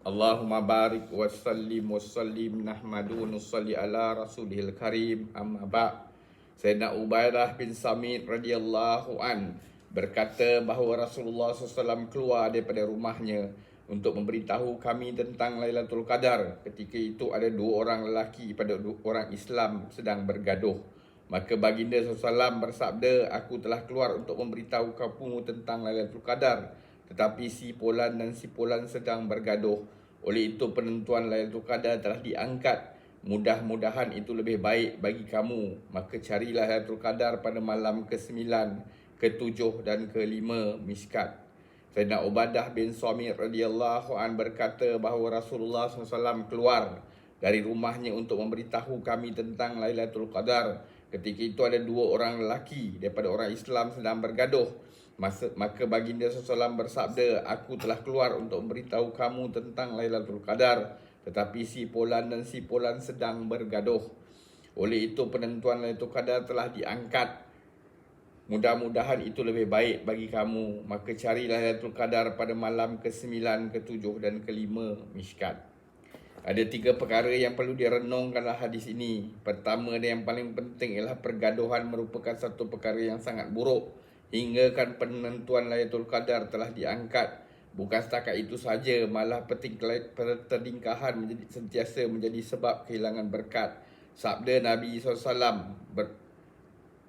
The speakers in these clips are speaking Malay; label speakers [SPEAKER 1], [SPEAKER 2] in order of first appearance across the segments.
[SPEAKER 1] Allahumma barik wa sallim nahmadu nusalli ala rasulihil karim amma ba'. Sayyidina Ubaidah bin Samit radhiyallahu an berkata bahawa Rasulullah SAW keluar daripada rumahnya untuk memberitahu kami tentang Lailatul Qadar. Ketika itu ada dua orang lelaki pada orang Islam sedang bergaduh. Maka baginda SAW bersabda, aku telah keluar untuk memberitahu kamu tentang Lailatul Qadar, tetapi si Fulan dan si Fulan sedang bergaduh. Oleh itu penentuan Lailatul Qadar telah diangkat. Mudah-mudahan itu lebih baik bagi kamu. Maka carilah Lailatul Qadar pada malam ke-9, ke-7 dan ke-5 Miskat. Sayyidina Ubadah bin Samit radhiyallahu an berkata bahawa Rasulullah SAW keluar dari rumahnya untuk memberitahu kami tentang Lailatul Qadar. Ketika itu ada dua orang lelaki daripada orang Islam sedang bergaduh. Maka baginda SAW bersabda, aku telah keluar untuk memberitahu kamu tentang Lailatul Qadar, tetapi si Fulan dan si Fulan sedang bergaduh. Oleh itu penentuan Lailatul Qadar telah diangkat. Mudah-mudahan itu lebih baik bagi kamu. Maka carilah Lailatul Qadar pada malam ke-9, ke-7 dan ke-5 Miskat. Ada 3 perkara yang perlu direnungkan dalam hadis ini. Pertama dan yang paling penting ialah pergaduhan merupakan satu perkara yang sangat buruk, hingga kan penentuan Lailatul Qadar telah diangkat. Bukan setakat itu saja, malah pertingkahan sentiasa menjadi sebab kehilangan berkat. Sabda Nabi SAW,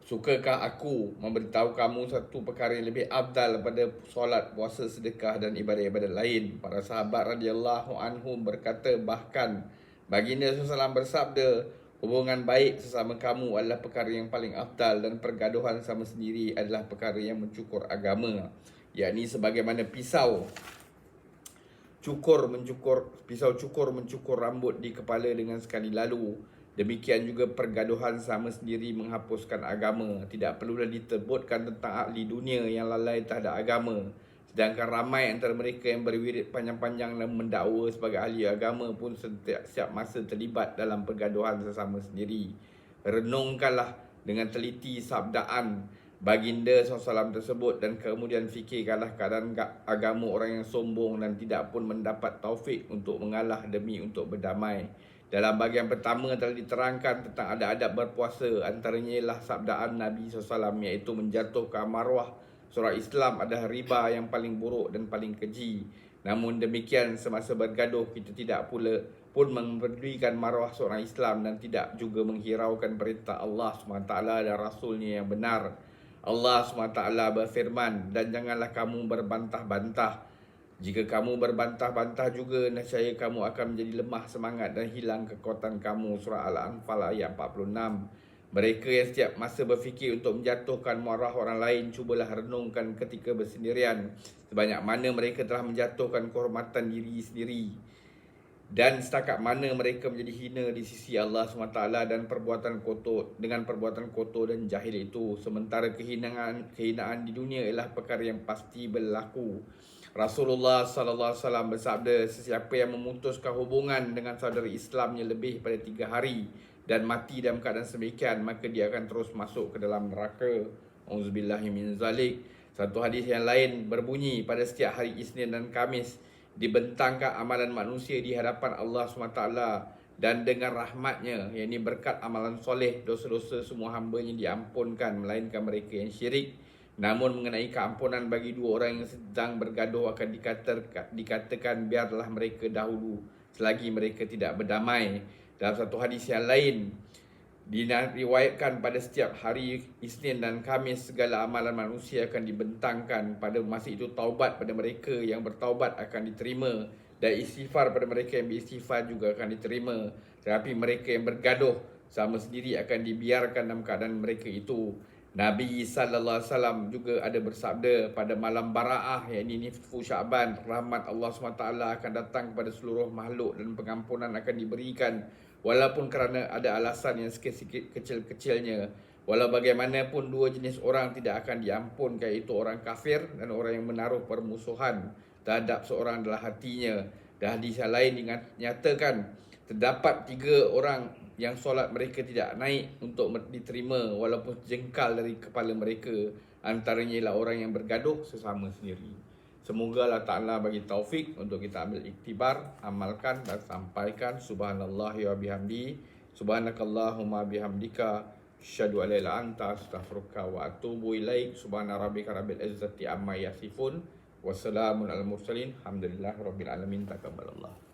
[SPEAKER 1] sukakah aku memberitahu kamu satu perkara yang lebih afdal daripada solat, puasa, sedekah dan ibadat-ibadat lain? Para sahabat radhiyallahu anhum berkata, bahkan baginda SAW bersabda, hubungan baik sesama kamu adalah perkara yang paling afdal dan pergaduhan sama sendiri adalah perkara yang mencukur agama. Yakni sebagaimana pisau cukur mencukur rambut di kepala dengan sekali lalu, demikian juga pergaduhan sama sendiri menghapuskan agama. Tidak perlulah ditebutkan tentang ahli dunia yang lalai terhadap agama. Sedangkan ramai antara mereka yang berwirid panjang-panjang dan mendakwa sebagai ahli agama pun setiap masa terlibat dalam pergaduhan sesama sendiri. Renungkanlah dengan teliti sabdaan baginda SAW tersebut dan kemudian fikirkanlah keadaan agama orang yang sombong dan tidak pun mendapat taufik untuk mengalah demi untuk berdamai. Dalam bahagian pertama telah diterangkan tentang adab-adab berpuasa. Antaranya ialah sabdaan Nabi SAW, iaitu menjatuhkan maruah seorang Islam adalah riba yang paling buruk dan paling keji. Namun demikian, semasa bergaduh kita tidak pula pun memperdulikan maruah seorang Islam dan tidak juga menghiraukan perintah Allah SWT dan Rasulnya yang benar. Allah SWT berfirman, dan janganlah kamu berbantah-bantah. Jika kamu berbantah-bantah juga, nescaya kamu akan menjadi lemah semangat dan hilang kekuatan kamu. Surah Al-Anfal ayat 46. Mereka yang setiap masa berfikir untuk menjatuhkan maruah orang lain, cubalah renungkan ketika bersendirian sebanyak mana mereka telah menjatuhkan kehormatan diri sendiri, dan setakat mana mereka menjadi hina di sisi Allah SWT dan dengan perbuatan kotor dan jahil itu. Sementara kehinaan di dunia ialah perkara yang pasti berlaku. Rasulullah SAW bersabda, sesiapa yang memutuskan hubungan dengan saudara Islamnya lebih pada 3 hari dan mati dalam keadaan semikian, maka dia akan terus masuk ke dalam neraka. Auzubillahi min zalik. Satu hadis yang lain berbunyi, pada setiap hari Isnin dan Khamis dibentangkan amalan manusia di hadapan Allah SWT, dan dengan rahmatnya, yakni berkat amalan soleh, dosa-dosa semua hambanya diampunkan, melainkan mereka yang syirik. Namun mengenai keampunan bagi dua orang yang sedang bergaduh akan dikatakan biarlah mereka dahulu selagi mereka tidak berdamai. Dalam satu hadis yang lain diriwayatkan, pada setiap hari Isnin dan Khamis segala amalan manusia akan dibentangkan. Pada masa itu taubat pada mereka yang bertaubat akan diterima, dan istighfar pada mereka yang beristighfar juga akan diterima. Tetapi mereka yang bergaduh sama sendiri akan dibiarkan dalam keadaan mereka itu. Nabi SAW juga ada bersabda, pada malam Bara'ah, yakni nisfu Sya'ban, rahmat Allah SWT akan datang kepada seluruh makhluk dan pengampunan akan diberikan, walaupun kerana ada alasan yang sikit-sikit kecil-kecilnya. Walau bagaimanapun dua jenis orang tidak akan diampunkan, iaitu orang kafir dan orang yang menaruh permusuhan terhadap seorang dalam hatinya. Dan hadis yang lain dinyatakan, terdapat 3 orang yang solat mereka tidak naik untuk diterima walaupun jengkal dari kepala mereka. Antaranya ialah orang yang bergaduh sesama sendiri. Semoga Allah Ta'ala bagi taufik untuk kita ambil iktibar, amalkan dan sampaikan. Subhanallahi wa bihamdi, subhanakallahumma bihamdika, asyhadu an la ilaha illa anta, astaghfiruka wa atubu ilaik. Subhana rabbika rabbil izzati amma yasifun, wassalamun alal mursalin, alhamdulillahi rabbil alamin. Taqabbalallah.